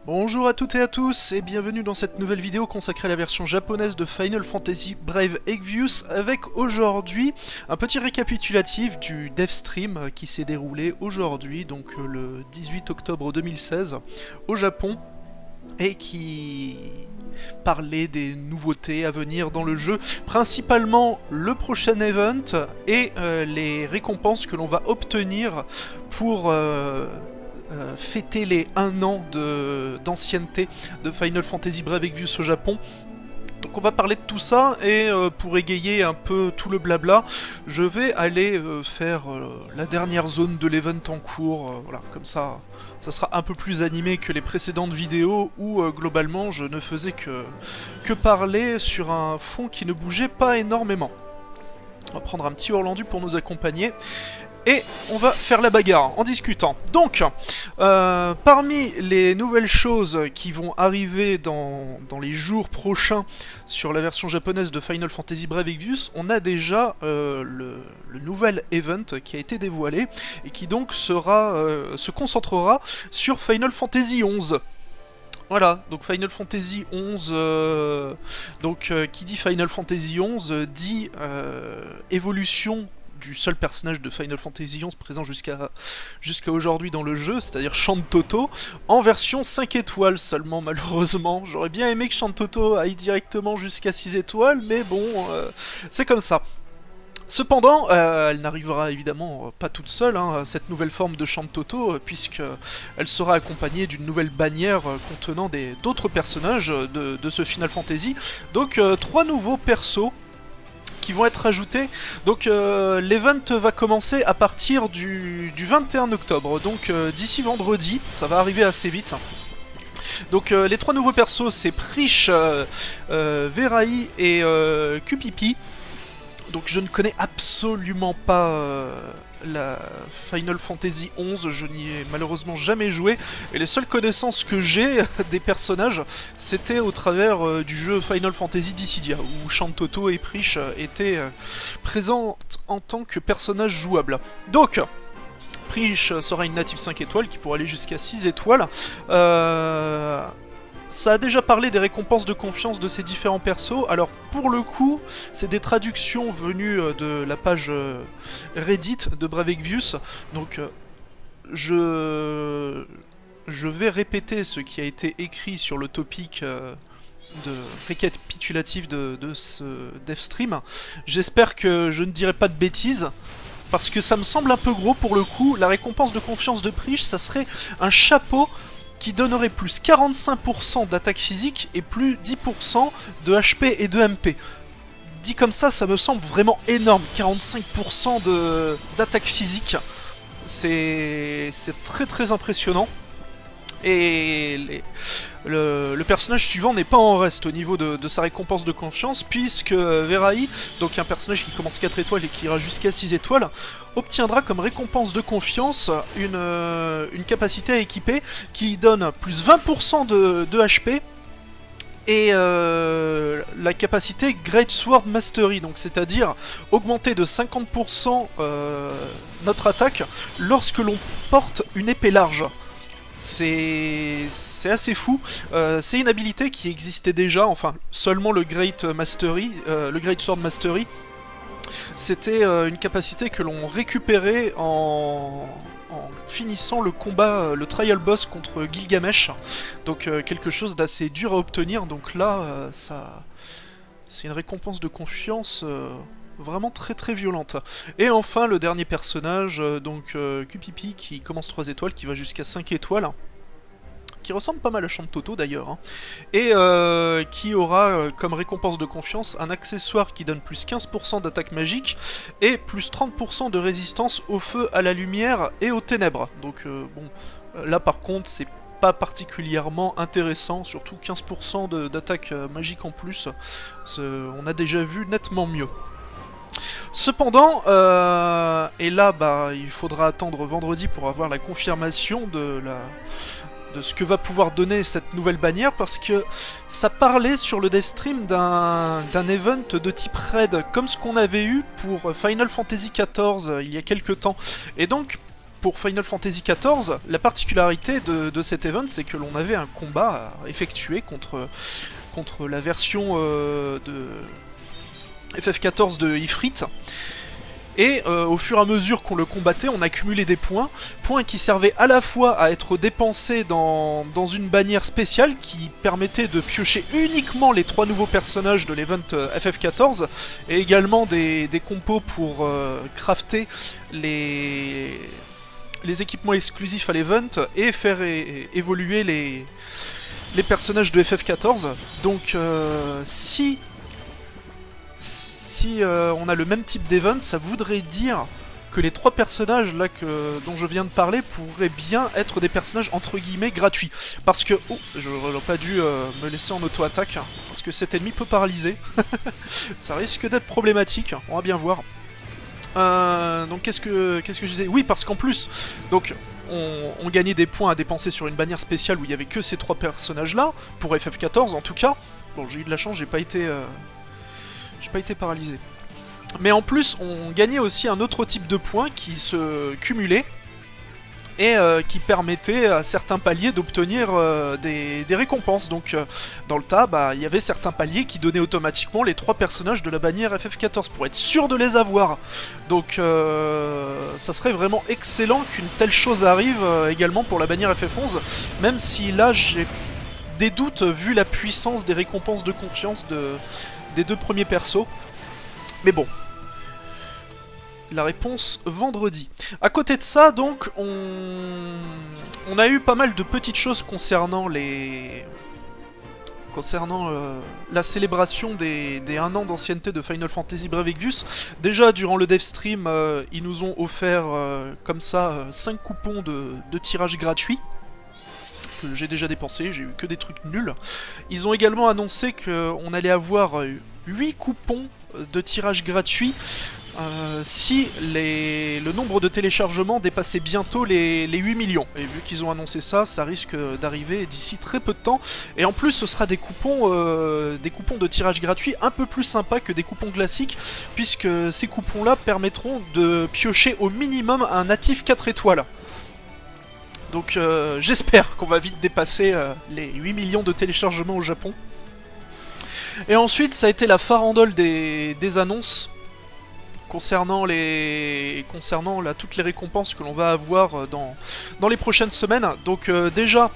Bonjour à toutes et à tous et bienvenue dans cette nouvelle vidéo consacrée à la version japonaise de Final Fantasy Brave Exvius avec aujourd'hui un petit récapitulatif du dev stream qui s'est déroulé aujourd'hui, donc le 18 octobre 2016 au Japon et qui parlait des nouveautés à venir dans le jeu, principalement le prochain event et les récompenses que l'on va obtenir pour fêter les 1 an d'ancienneté de Final Fantasy Brave Exvius au Japon. Donc on va parler de tout ça, et pour égayer un peu tout le blabla, je vais aller faire la dernière zone de l'event en cours, voilà, comme ça sera un peu plus animé que les précédentes vidéos où globalement je ne faisais que parler sur un fond qui ne bougeait pas énormément. On va prendre un petit Orlandu pour nous accompagner. Et on va faire la bagarre en discutant. Donc, parmi les nouvelles choses qui vont arriver dans les jours prochains sur la version japonaise de Final Fantasy Brave Exvius, on a déjà le nouvel event qui a été dévoilé et qui donc se concentrera sur Final Fantasy XI. Voilà, donc Final Fantasy XI, qui dit Final Fantasy XI dit évolution du seul personnage de Final Fantasy XI présent jusqu'à aujourd'hui dans le jeu, c'est-à-dire Shantoto, en version 5 étoiles seulement, malheureusement. J'aurais bien aimé que Shantoto aille directement jusqu'à 6 étoiles, mais bon, c'est comme ça. Cependant, elle n'arrivera évidemment pas toute seule, cette nouvelle forme de Shantoto, puisqu'elle sera accompagnée d'une nouvelle bannière contenant d'autres personnages de ce Final Fantasy. Donc 3 nouveaux persos qui vont être ajoutés. Donc l'event va commencer à partir du 21 octobre, donc d'ici vendredi, ça va arriver assez vite. Donc les 3 nouveaux persos, c'est Prish, Verai et Cupipi. Donc je ne connais absolument pas la Final Fantasy XI, je n'y ai malheureusement jamais joué, et les seules connaissances que j'ai des personnages, c'était au travers du jeu Final Fantasy Dissidia, où Shantoto et Prish étaient présents en tant que personnages jouables. Donc, Prish sera une native 5 étoiles qui pourra aller jusqu'à 6 étoiles. Ça a déjà parlé des récompenses de confiance de ces différents persos. Alors pour le coup, c'est des traductions venues de la page Reddit de Brave Exvius. Donc je vais répéter ce qui a été écrit sur le topic de récapitulatif de ce dev stream. J'espère que je ne dirai pas de bêtises, parce que ça me semble un peu gros pour le coup. La récompense de confiance de Prish, ça serait un chapeau qui donnerait plus 45% d'attaque physique et plus 10% de HP et de MP. Dit comme ça me semble vraiment énorme. 45% d'attaque physique, c'est très très impressionnant. Et le personnage suivant n'est pas en reste au niveau de sa récompense de confiance, puisque Verai, donc un personnage qui commence 4 étoiles et qui ira jusqu'à 6 étoiles, obtiendra comme récompense de confiance une capacité à équiper qui donne plus 20% de HP et la capacité Great Sword Mastery, donc c'est-à-dire augmenter de 50% notre attaque lorsque l'on porte une épée large. C'est assez fou. C'est une habilité qui existait déjà, enfin seulement le Great Sword Mastery. C'était une capacité que l'on récupérait en finissant le combat, le trial boss contre Gilgamesh. Donc quelque chose d'assez dur à obtenir. Donc là, c'est une récompense de confiance vraiment très très violente. Et enfin le dernier personnage, Cupipi, qui commence 3 étoiles, qui va jusqu'à 5 étoiles, qui ressemble pas mal à Shantoto d'ailleurs, et qui aura comme récompense de confiance un accessoire qui donne plus 15% d'attaque magique et plus 30% de résistance au feu, à la lumière et aux ténèbres. Donc là par contre c'est pas particulièrement intéressant, surtout 15% d'attaque magique en plus, on a déjà vu nettement mieux. Cependant, et là il faudra attendre vendredi pour avoir la confirmation de ce que va pouvoir donner cette nouvelle bannière, parce que ça parlait sur le dev stream d'un event de type raid, comme ce qu'on avait eu pour Final Fantasy XIV il y a quelques temps. Et donc, pour Final Fantasy XIV, la particularité de cet event, c'est que l'on avait un combat à effectuer contre la version de FF14 de Ifrit. Et au fur et à mesure qu'on le combattait, on accumulait des points qui servaient à la fois à être dépensés dans une bannière spéciale qui permettait de piocher uniquement les 3 nouveaux personnages de l'event FF14, et également des compos pour crafter les équipements exclusifs à l'event et faire évoluer les personnages de FF14. Donc si on a le même type d'event, ça voudrait dire que les 3 personnages là dont je viens de parler pourraient bien être des personnages entre guillemets gratuits. Parce que... Oh, j'aurais pas dû me laisser en auto-attaque, parce que cet ennemi peut paralyser. Ça risque d'être problématique, on va bien voir. Donc qu'est-ce que je disais? Oui, parce qu'en plus, donc on gagnait des points à dépenser sur une bannière spéciale où il y avait que ces 3 personnages là, pour FF14 en tout cas. Bon, j'ai eu de la chance, j'ai pas été paralysé. Mais en plus, on gagnait aussi un autre type de points qui se cumulaient et qui permettait à certains paliers d'obtenir des récompenses. Donc dans le tas, il y avait certains paliers qui donnaient automatiquement les 3 personnages de la bannière FF14 pour être sûr de les avoir. Donc ça serait vraiment excellent qu'une telle chose arrive également pour la bannière FF11, même si là j'ai des doutes vu la puissance des récompenses de confiance des 2 premiers persos. Mais bon. La réponse vendredi. À côté de ça, donc, on a eu pas mal de petites choses concernant la célébration des 1 an d'ancienneté de Final Fantasy Brave Exvius. Déjà, durant le dev stream, ils nous ont offert, comme ça, 5 coupons de tirage gratuit. Que j'ai déjà dépensé, j'ai eu que des trucs nuls. Ils ont également annoncé qu'on allait avoir 8 coupons de tirage gratuit si le nombre de téléchargements dépassait bientôt les 8 millions. Et vu qu'ils ont annoncé ça, ça risque d'arriver d'ici très peu de temps. Et en plus, ce sera des coupons de tirage gratuit un peu plus sympas que des coupons classiques, puisque ces coupons-là permettront de piocher au minimum un natif 4 étoiles. Donc j'espère qu'on va vite dépasser les 8 millions de téléchargements au Japon. Et ensuite, ça a été la farandole des annonces concernant toutes les récompenses que l'on va avoir dans les prochaines semaines. Donc déjà,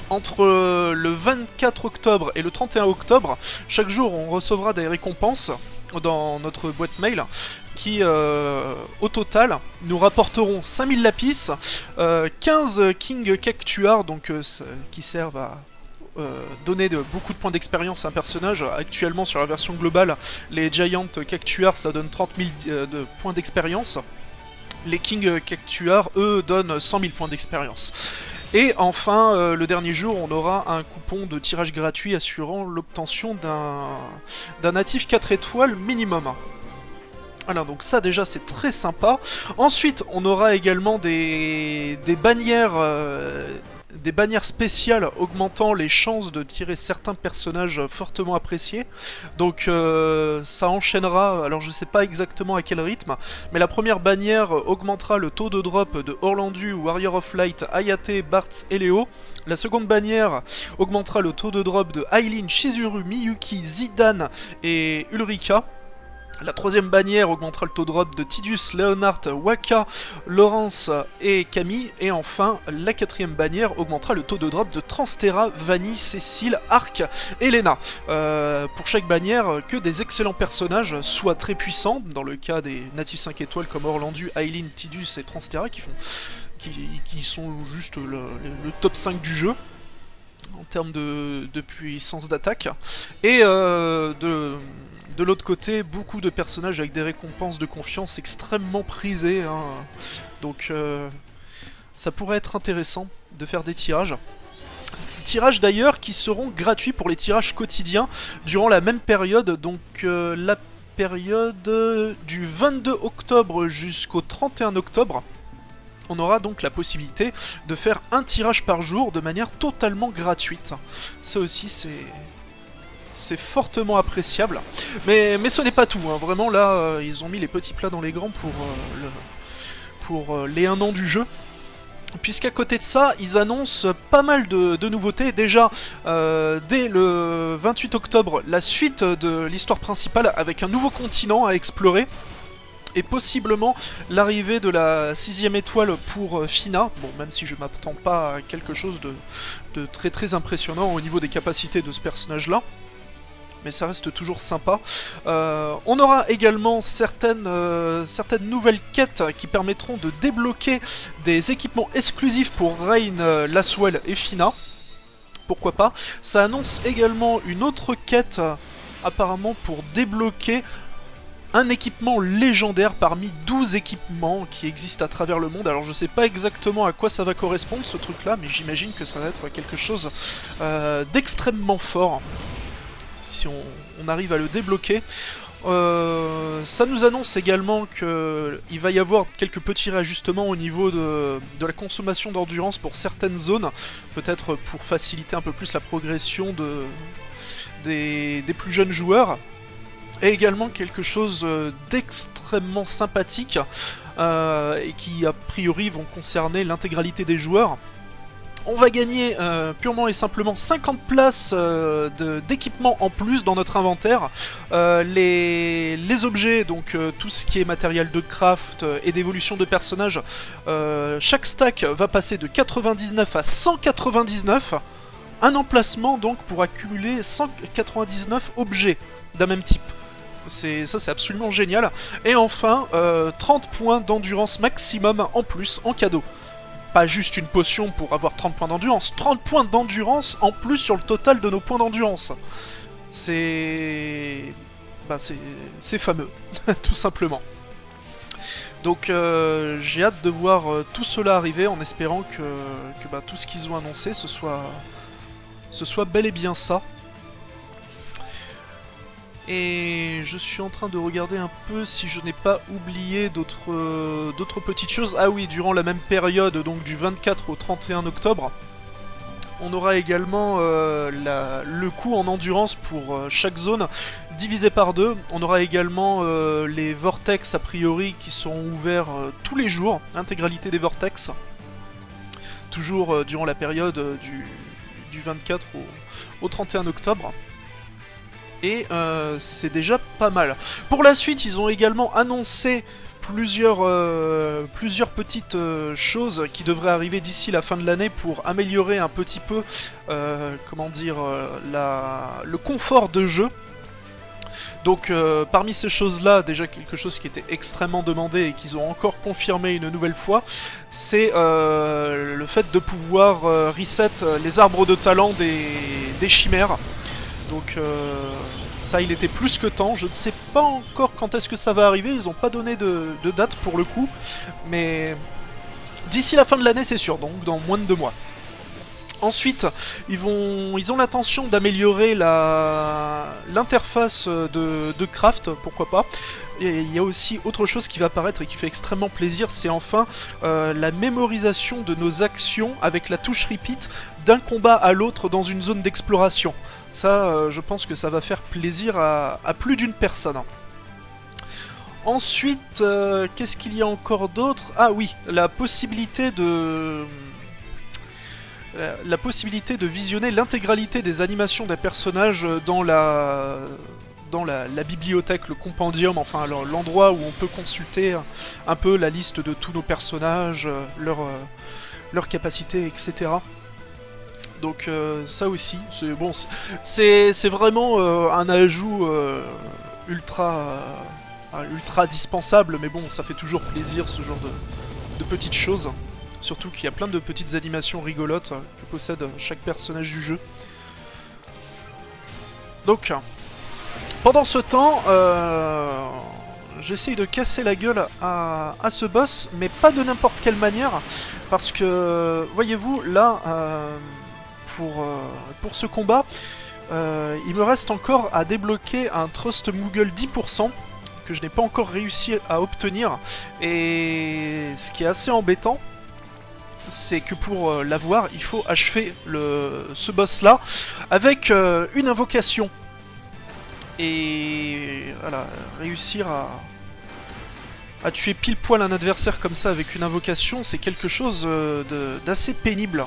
entre le 24 octobre et le 31 octobre, chaque jour on recevra des récompenses dans notre boîte mail qui, au total, nous rapporteront 5000 lapis, 15 King Cactuar, donc qui servent à donner beaucoup de points d'expérience à un personnage. Actuellement, sur la version globale, les Giant Cactuar, ça donne 30 000 de points d'expérience. Les King Cactuar, eux, donnent 100 000 points d'expérience. Et enfin, le dernier jour, on aura un coupon de tirage gratuit assurant l'obtention d'un natif 4 étoiles minimum. Voilà, donc ça déjà c'est très sympa. Ensuite, on aura également des bannières spéciales augmentant les chances de tirer certains personnages fortement appréciés. Donc ça enchaînera, alors je sais pas exactement à quel rythme, mais la première bannière augmentera le taux de drop de Orlandu, Warrior of Light, Hayate, Bartz et Léo. La seconde bannière augmentera le taux de drop de Aileen, Chizuru, Miyuki, Zidane et Ulrika. La troisième bannière augmentera le taux de drop de Tidus, Leonard, Waka, Laurence et Camille. Et enfin, la quatrième bannière augmentera le taux de drop de Transterra, Vanille, Cécile, Arc et Lena. Pour chaque bannière, que des excellents personnages, soit très puissants, dans le cas des natifs 5 étoiles comme Orlandu, Aileen, Tidus et Transterra, qui sont juste le top 5 du jeu en termes de puissance d'attaque. Et de l'autre côté, beaucoup de personnages avec des récompenses de confiance extrêmement prisées, hein. Donc ça pourrait être intéressant de faire des tirages. Tirages d'ailleurs qui seront gratuits pour les tirages quotidiens durant la même période, donc la période du 22 octobre jusqu'au 31 octobre. On aura donc la possibilité de faire un tirage par jour de manière totalement gratuite. Ça aussi c'est fortement appréciable. Mais ce n'est pas tout, hein. Vraiment là, ils ont mis les petits plats dans les grands pour pour les 1 an du jeu. Puisqu'à côté de ça, ils annoncent pas mal de nouveautés. Déjà, dès le 28 octobre, la suite de l'histoire principale avec un nouveau continent à explorer. Et possiblement l'arrivée de la 6ème étoile pour Fina. Bon, même si je m'attends pas à quelque chose de très très impressionnant au niveau des capacités de ce personnage-là. Mais ça reste toujours sympa. On aura également certaines nouvelles quêtes qui permettront de débloquer des équipements exclusifs pour Rain, Laswell et Fina. Pourquoi pas. Ça annonce également une autre quête, apparemment pour débloquer un équipement légendaire parmi 12 équipements qui existent à travers le monde. Alors je sais pas exactement à quoi ça va correspondre ce truc là, mais j'imagine que ça va être quelque chose d'extrêmement fort si on arrive à le débloquer. Ça nous annonce également qu'il va y avoir quelques petits réajustements au niveau de la consommation d'endurance pour certaines zones, peut-être pour faciliter un peu plus la progression des plus jeunes joueurs. Et également quelque chose d'extrêmement sympathique et qui a priori vont concerner l'intégralité des joueurs. On va gagner purement et simplement 50 places d'équipement en plus dans notre inventaire. Les objets, donc tout ce qui est matériel de craft et d'évolution de personnages, chaque stack va passer de 99 à 199. Un emplacement donc pour accumuler 199 objets d'un même type. Ça c'est absolument génial. Et enfin, 30 points d'endurance maximum en plus en cadeau. Pas juste une potion pour avoir 30 points d'endurance, 30 points d'endurance en plus sur le total de nos points d'endurance. C'est fameux, tout simplement. Donc j'ai hâte de voir tout cela arriver en espérant que tout ce qu'ils ont annoncé ce soit bel et bien ça. Et je suis en train de regarder un peu si je n'ai pas oublié d'autres petites choses. Ah oui, durant la même période, donc du 24 au 31 octobre, on aura également le coût en endurance pour chaque zone divisé par 2. On aura également les vortex a priori qui sont ouverts tous les jours, l'intégralité des vortex. Toujours durant la période du 24 au 31 octobre. Et c'est déjà pas mal. Pour la suite, ils ont également annoncé plusieurs petites choses qui devraient arriver d'ici la fin de l'année pour améliorer un petit peu, le confort de jeu. Donc parmi ces choses-là, déjà quelque chose qui était extrêmement demandé et qu'ils ont encore confirmé une nouvelle fois, c'est le fait de pouvoir reset les arbres de talent des chimères. Donc ça il était plus que temps, je ne sais pas encore quand est-ce que ça va arriver, ils n'ont pas donné de date pour le coup, mais d'ici la fin de l'année c'est sûr, donc dans moins de 2 mois. Ensuite, ils ont l'intention d'améliorer l'interface de craft, pourquoi pas. Et il y a aussi autre chose qui va apparaître et qui fait extrêmement plaisir, c'est enfin la mémorisation de nos actions avec la touche repeat d'un combat à l'autre dans une zone d'exploration. Ça, je pense que ça va faire plaisir à plus d'une personne. Ensuite, qu'est-ce qu'il y a encore d'autre? Ah oui, la possibilité de visionner l'intégralité des animations des personnages dans la bibliothèque, le compendium, enfin l'endroit où on peut consulter un peu la liste de tous nos personnages, leurs capacités, etc. Donc ça aussi, c'est vraiment un ajout ultra dispensable, mais bon, ça fait toujours plaisir ce genre de petites choses. Surtout qu'il y a plein de petites animations rigolotes que possède chaque personnage du jeu. Donc, pendant ce temps, j'essaye de casser la gueule à ce boss, mais pas de n'importe quelle manière, parce que, voyez-vous, là, pour ce combat, il me reste encore à débloquer un Trust Moogle 10%, que je n'ai pas encore réussi à obtenir, et ce qui est assez embêtant, c'est que pour l'avoir, il faut achever ce boss-là avec une invocation. Et voilà, réussir À tuer pile poil un adversaire comme ça avec une invocation, c'est quelque chose d'assez pénible.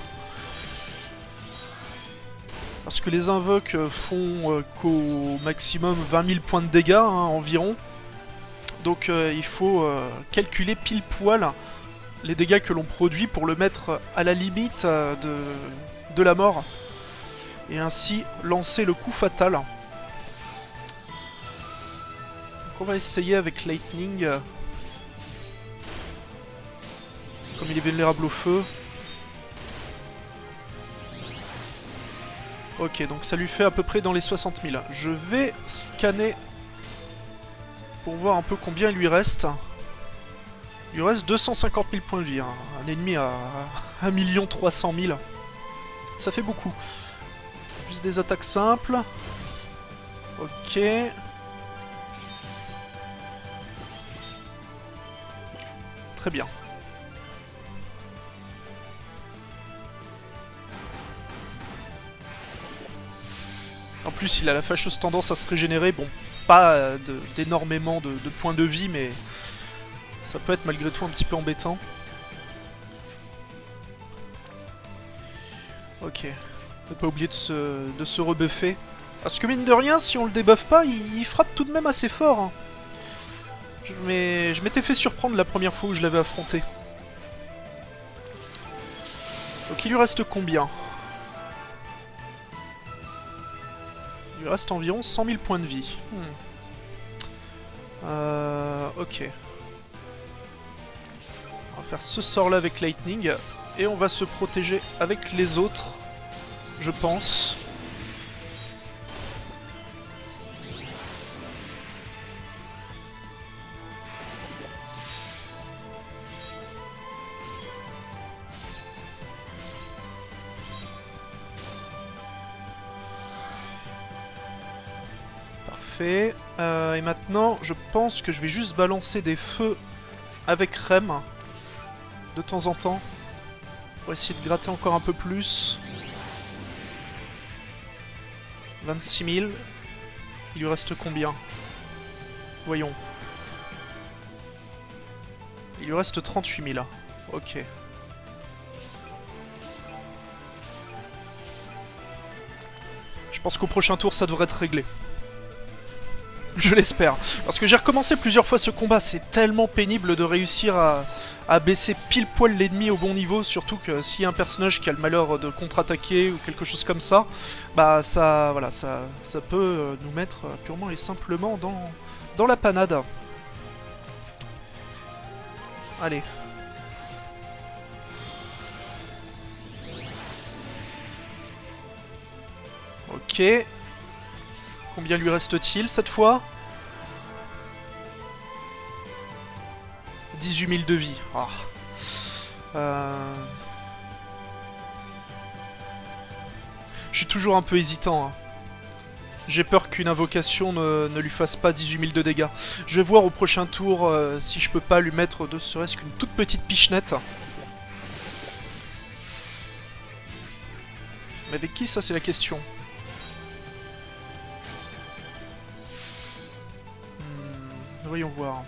Parce que les invoques font qu'au maximum 20 000 points de dégâts hein, environ. Donc il faut calculer pile poil les dégâts que l'on produit pour le mettre à la limite de la mort. Et ainsi lancer le coup fatal. Donc on va essayer avec Lightning. Comme il est vulnérable au feu. Ok, donc ça lui fait à peu près dans les 60 000. Je vais scanner pour voir un peu combien il lui reste. Il lui reste 250 000 points de vie. Hein. Un ennemi à 1 300 000. Ça fait beaucoup. Juste des attaques simples. Ok. Très bien. En plus, il a la fâcheuse tendance à se régénérer. Bon, pas d'énormément de points de vie, mais ça peut être malgré tout un petit peu embêtant. Ok. Ne pas oublier de se rebuffer. Parce que mine de rien, si on le débuffe pas, il frappe tout de même assez fort. Hein. Je m'étais fait surprendre la première fois où je l'avais affronté. Donc il lui reste combien ? Il lui reste environ 100 000 points de vie. Ok. On va faire ce sort-là avec Lightning. Et on va se protéger avec les autres, je pense. Parfait. Et maintenant, je pense que je vais juste balancer des feux avec Rem de temps en temps pour essayer de gratter encore un peu plus. 26 000. Il lui reste combien? Voyons. Il lui reste 38 000. Ok. Je pense qu'au prochain tour, ça devrait être réglé. Je l'espère. Parce que j'ai recommencé plusieurs fois ce combat. C'est tellement pénible de réussir à baisser pile poil l'ennemi au bon niveau. Surtout que s'il y a un personnage qui a le malheur de contre-attaquer ou quelque chose comme ça, bah ça, voilà, ça peut nous mettre purement et simplement dans la panade. Allez. Ok. Combien lui reste-t-il cette fois? 18 000 de vie. Oh. Je suis toujours un peu hésitant. Hein. J'ai peur qu'une invocation ne lui fasse pas 18 000 de dégâts. Je vais voir au prochain tour si je peux pas lui mettre de serait-ce qu'une toute petite pichenette. Mais avec qui ça, c'est la question. Voyons voir.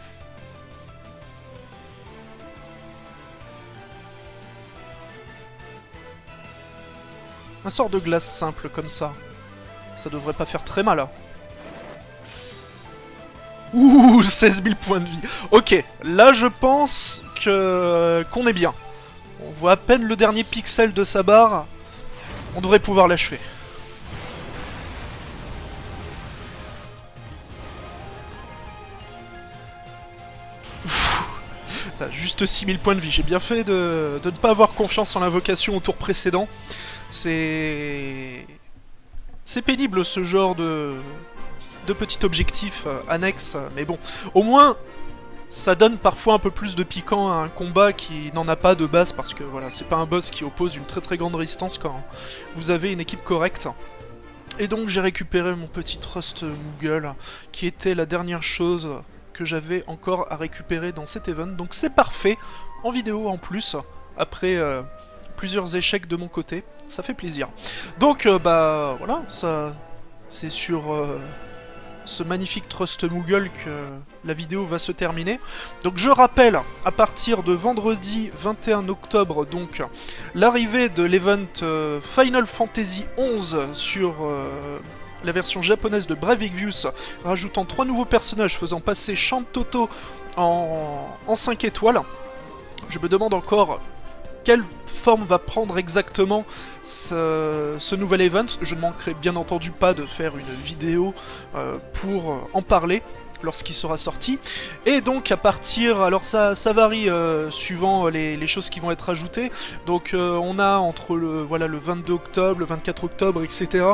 Un sort de glace simple comme ça. Ça devrait pas faire très mal. Hein. Ouh, 16 000 points de vie. Ok, là je pense qu'on est bien. On voit à peine le dernier pixel de sa barre. On devrait pouvoir l'achever. T'as juste 6000 points de vie. J'ai bien fait de ne pas avoir confiance en l'invocation au tour précédent. C'est pénible ce genre de petit objectif annexe. Mais bon, au moins, ça donne parfois un peu plus de piquant à un combat qui n'en a pas de base. Parce que voilà, c'est pas un boss qui oppose une très grande résistance quand vous avez une équipe correcte. Et donc j'ai récupéré mon petit Trust Moogle, qui était la dernière chose que j'avais encore à récupérer dans cet event. Donc c'est parfait, en vidéo en plus, après plusieurs échecs de mon côté, ça fait plaisir. Donc bah voilà, ça c'est sur ce magnifique Trust Moogle que la vidéo va se terminer. Donc je rappelle, à partir de vendredi 21 octobre, donc l'arrivée de l'event Final Fantasy XI sur la version japonaise de Brave Exvius, rajoutant 3 nouveaux personnages, faisant passer Champ Toto en 5 étoiles. Je me demande encore quelle forme va prendre exactement ce nouvel event. Je ne manquerai bien entendu pas de faire une vidéo pour en parler lorsqu'il sera sorti. Et donc à partir, alors ça varie suivant les choses qui vont être ajoutées. Donc on a entre le 22 octobre, le 24 octobre, etc.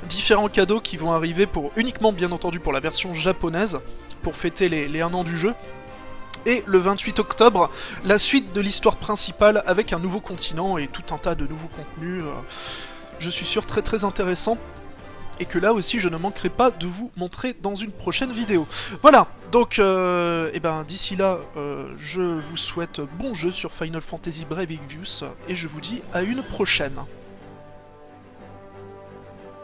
différents cadeaux qui vont arriver pour uniquement bien entendu pour la version japonaise, pour fêter les 1 an du jeu. Et le 28 octobre, la suite de l'histoire principale avec un nouveau continent et tout un tas de nouveaux contenus, je suis sûr très très intéressant, et que là aussi je ne manquerai pas de vous montrer dans une prochaine vidéo. Voilà, donc d'ici là, je vous souhaite bon jeu sur Final Fantasy Brave Exvius, et je vous dis à une prochaine.